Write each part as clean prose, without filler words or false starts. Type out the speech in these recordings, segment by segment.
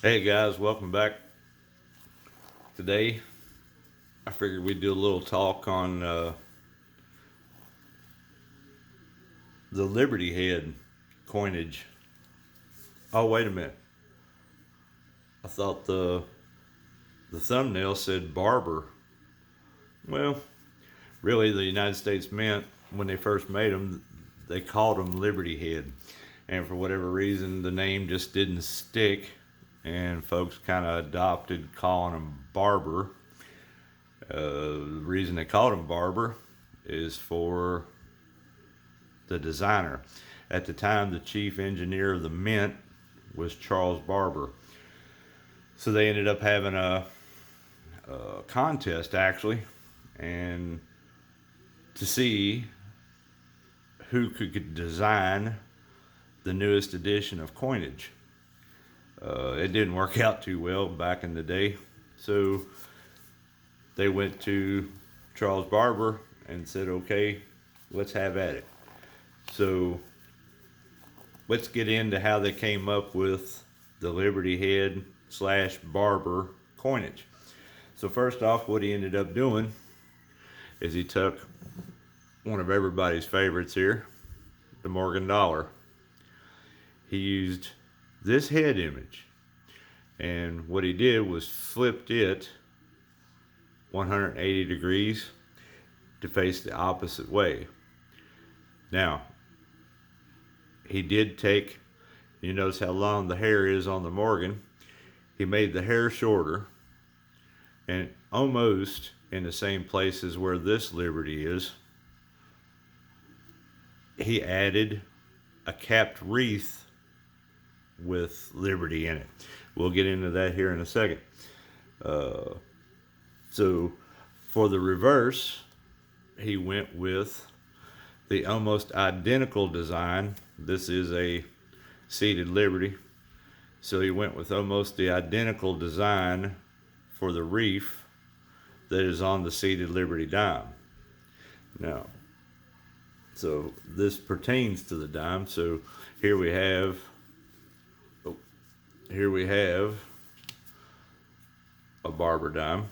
Hey guys, welcome back. Today, I figured we'd do a little talk on the Liberty Head coinage. Oh, wait a minute. I thought the thumbnail said Barber. Well, really, the United States Mint, when they first made them, they called them Liberty Head. And for whatever reason, the name just didn't stick, and folks kind of adopted calling them Barber. The reason they called him Barber is for the designer. At the time, the chief engineer of the Mint was Charles Barber. So they ended up having a contest actually, and to see who could design the newest edition of coinage. It didn't work out too well back in the day, so they went to Charles Barber and said, "Okay, let's have at it." So let's get into how they came up with the Liberty Head / Barber coinage. So first off, what he ended up doing is he took one of everybody's favorites here, the Morgan dollar. He used this head image, and what he did was flipped it 180 degrees to face the opposite way. Now, he did take, you notice how long the hair is on the Morgan. He made the hair shorter and almost in the same places where this Liberty is. He added a capped wreath with Liberty in it. We'll get into that here in a second. So for the reverse, he went with the almost identical design. This is a seated Liberty. So he went with almost the identical design for the reef that is on the seated Liberty dime. Now, so this pertains to the dime. So here we have, a Barber dime,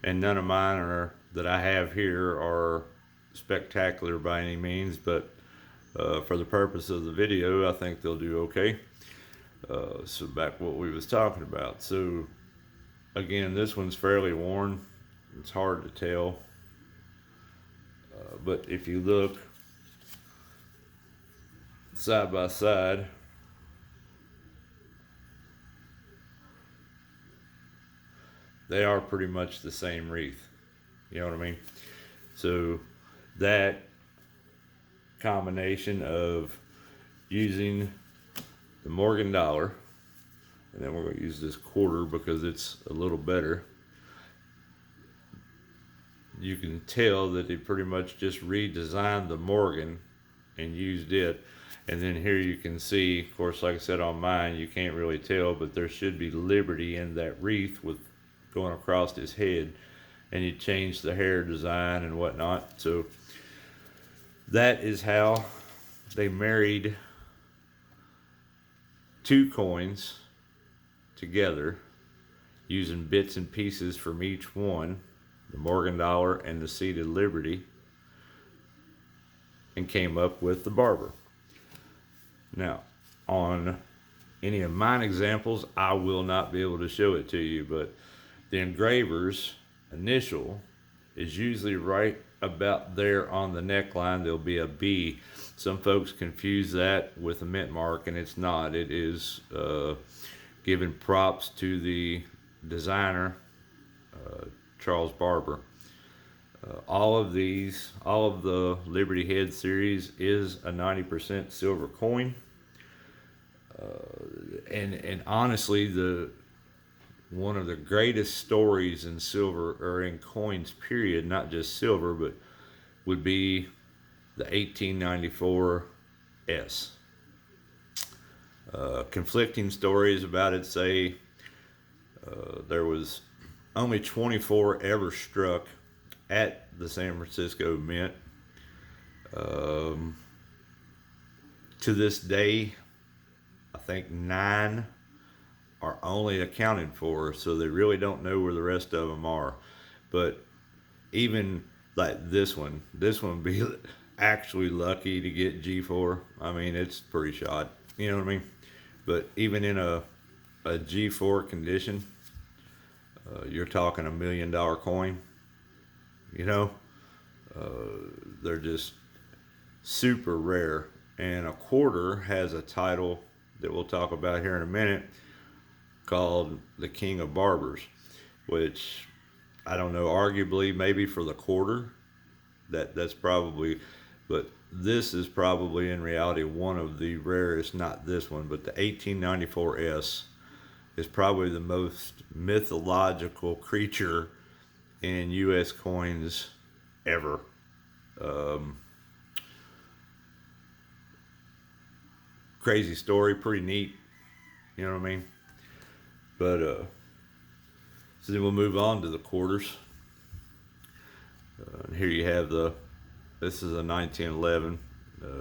and none of mine are that I have here are spectacular by any means, but for the purpose of the video, I think they'll do okay. So back what we was talking about. So again, this one's fairly worn. It's hard to tell, but if you look side by side, they are pretty much the same wreath. You know what I mean? So that combination of using the Morgan dollar, and then we're going to use this quarter because it's a little better. You can tell that they pretty much just redesigned the Morgan and used it. And then here you can see, of course, like I said on mine, you can't really tell, but there should be Liberty in that wreath with going across his head. And you change the hair design and whatnot. So that is how they married two coins together using bits and pieces from each one, the Morgan dollar and the seated Liberty, and came up with the Barber. Now, on any of mine examples, I will not be able to show it to you, but the engraver's initial is usually right about there on the neckline. There'll be a B. Some folks confuse that with a mint mark, and it's not. It is giving props to the designer, Charles Barber. All of the Liberty Head series is a 90% silver coin. And honestly, one of the greatest stories in silver, or in coins period, not just silver, but would be the 1894 S. Conflicting stories about it say there was only 24 ever struck at the San Francisco Mint. To this day, I think 9 are only accounted for, so they really don't know where the rest of them are. But even like this one be actually lucky to get G4. I mean, it's pretty shot. You know what I mean? But even in a G4 condition, you're talking $1 million coin. You know, they're just super rare. And a quarter has a title that we'll talk about here in a minute called the King of Barbers, which I don't know, arguably maybe for the quarter, that's probably, but this is probably in reality one of the rarest, not this one, but the 1894S is probably the most mythological creature in U.S. coins ever. Um, Crazy story, pretty neat, you know what I mean? But so then we'll move on to the quarters. And here you have this is a 1911.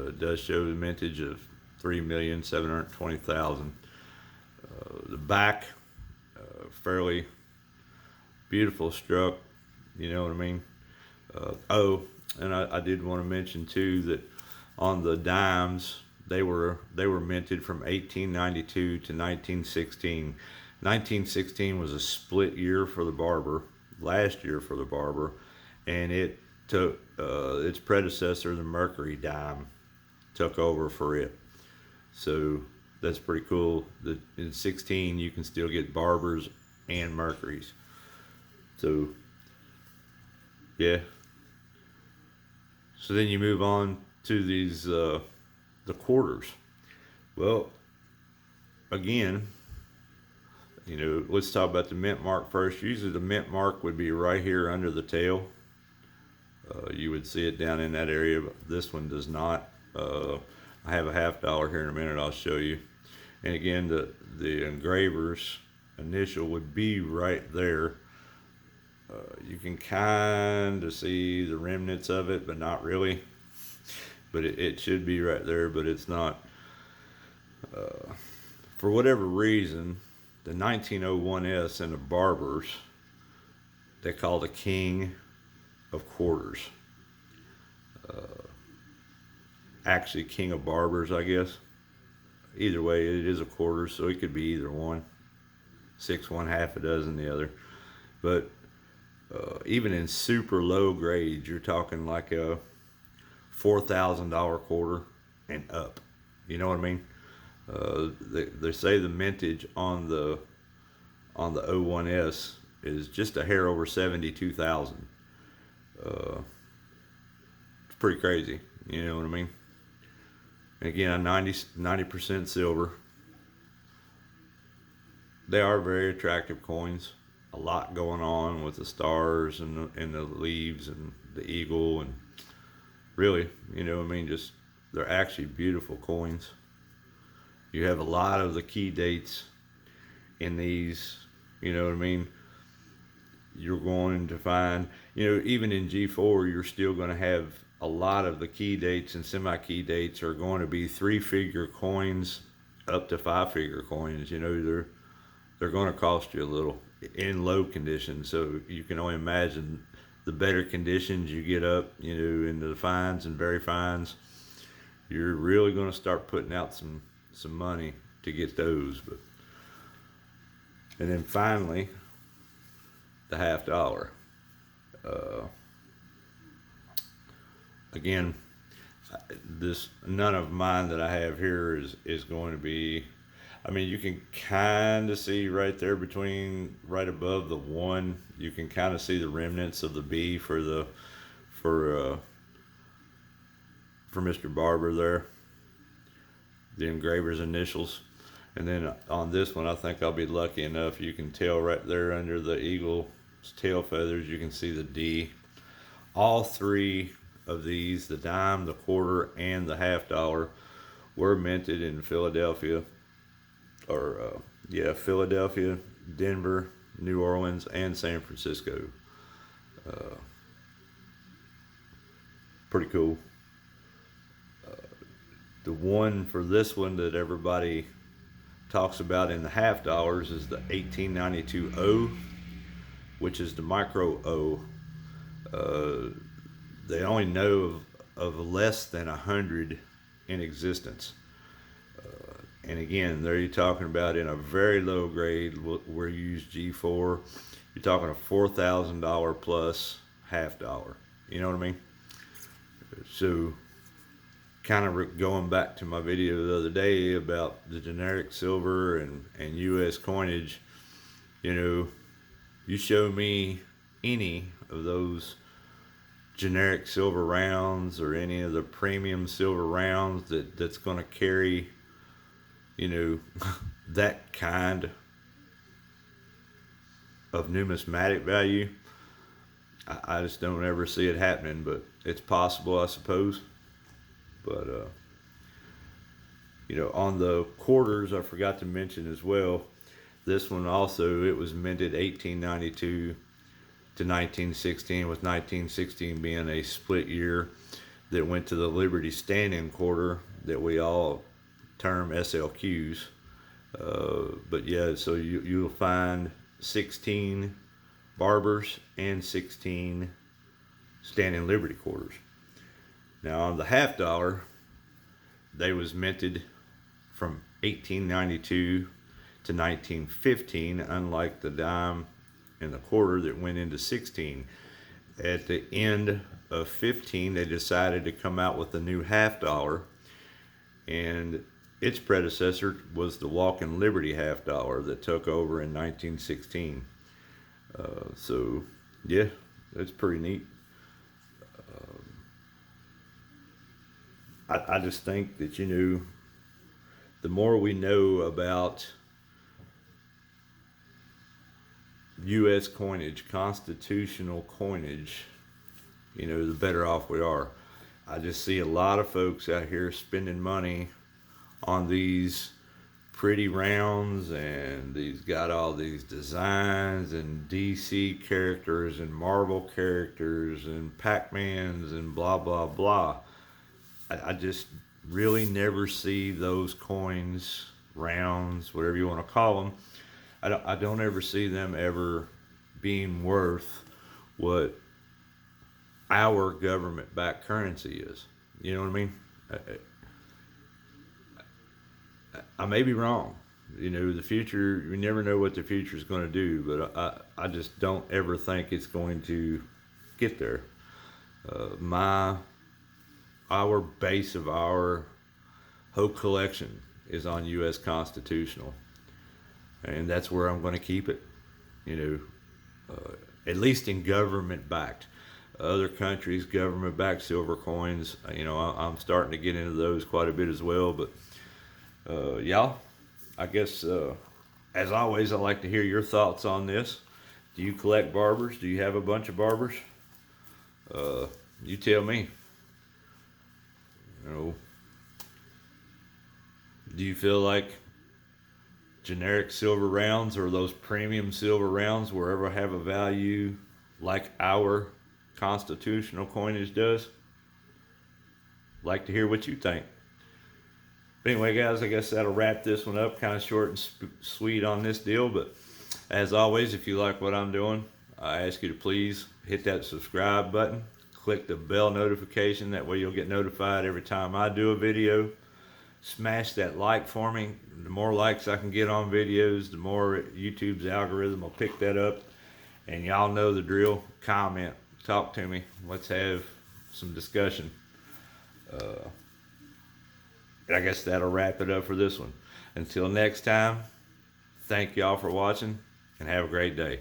It does show the mintage of 3,720,000. The back, fairly beautiful struck, you know what I mean? Oh, and I did want to mention too that on the dimes, they were minted from 1892 to 1916. 1916 was a split year for the Barber, last year for the Barber, and it took its predecessor, the Mercury dime, took over for it. So that's pretty cool. That in 16 you can still get Barbers and Mercuries. So yeah. So then you move on to these the quarters. Well, again, you know, let's talk about the mint mark first. Usually the mint mark would be right here under the tail. You would see it down in that area, but this one does not. I have a $50 here in a minute, I'll show you. And again, the engraver's initial would be right there. You can kind of see the remnants of it, but not really. But it should be right there, but it's not. For whatever reason, the 1901S and the Barbers, they call the King of Quarters. Actually, King of Barbers, I guess. Either way, it is a quarter, so it could be either one. 6 one, half a dozen the other. But even in super low grades, you're talking like a $4,000 quarter and up. You know what I mean? They say the mintage on the 01S is just a hair over 72,000. It's pretty crazy. You know what I mean? Again, 90% silver. They are very attractive coins. A lot going on with the stars and the leaves and the eagle, and really, you know, I mean, just they're actually beautiful coins. You have a lot of the key dates in these, you know what I mean? You're going to find, you know, even in G4, you're still going to have a lot of the key dates and semi-key dates are going to be 3-figure coins up to 5-figure coins. You know, they're going to cost you a little in low conditions. So you can only imagine the better conditions you get up, you know, into the fines and very fines, you're really going to start putting out some money to get those. But and then finally, the $50. Again, this none of mine that I have here is going to be. I mean, you can kind of see right there right above the 1. You can kind of see the remnants of the B for Mr. Barber there. The engraver's initials. And then on this one, I think I'll be lucky enough. You can tell right there under the eagle's tail feathers, you can see the D. All 3 of these, the dime, the quarter, and the $50, were minted in Philadelphia, Philadelphia, Denver, New Orleans, and San Francisco. Pretty cool. The one for this one that everybody talks about in the half dollars is the 1892 O, which is the micro O. They only know of less than 100 in existence. And again, there you're talking about in a very low grade where you use G4, you're talking a $4,000 plus half dollar. You know what I mean? So, kind of going back to my video the other day about the generic silver and U.S. coinage, you know, you show me any of those generic silver rounds or any of the premium silver rounds that's going to carry, you know, that kind of numismatic value. I just don't ever see it happening, but it's possible, I suppose. But you know, on the quarters, I forgot to mention as well, this one also, it was minted 1892 to 1916, with 1916 being a split year that went to the Liberty stand-in quarter that we all term SLQs. But yeah, so you'll find 16 Barbers and 16 stand-in Liberty quarters. Now on the half dollar, they was minted from 1892 to 1915, unlike the dime and the quarter that went into 16. At the end of 15, they decided to come out with a new half dollar, and its predecessor was the Walking Liberty half dollar that took over in 1916. So yeah, that's pretty neat. I just think that, you know, the more we know about U.S. coinage, constitutional coinage, you know, the better off we are. I just see a lot of folks out here spending money on these pretty rounds, and these got all these designs and DC characters and Marvel characters and Pac-Mans and blah blah blah. I just really never see those coins, rounds, whatever you want to call them. I don't ever see them ever being worth what our government-backed currency is. You know what I mean? I may be wrong. You know, the future, we never know what the future is going to do, but I just don't ever think it's going to get there. Our base of our whole collection is on U.S. constitutional, and that's where I'm going to keep it. You know, at least in government-backed. Other countries, government-backed silver coins. You know, I'm starting to get into those quite a bit as well. But y'all, I guess as always, I'd like to hear your thoughts on this. Do you collect Barbers? Do you have a bunch of Barbers? You tell me. You know, do you feel like generic silver rounds or those premium silver rounds will ever have a value like our constitutional coinage does? Like to hear what you think. But anyway, guys, I guess that'll wrap this one up. Kind of short and sweet on this deal. But as always, if you like what I'm doing, I ask you to please hit that subscribe button. Click the bell notification. That way you'll get notified every time I do a video. Smash that like for me. The more likes I can get on videos, the more YouTube's algorithm will pick that up. And y'all know the drill. Comment. Talk to me. Let's have some discussion. I guess that'll wrap it up for this one. Until next time, thank y'all for watching, and have a great day.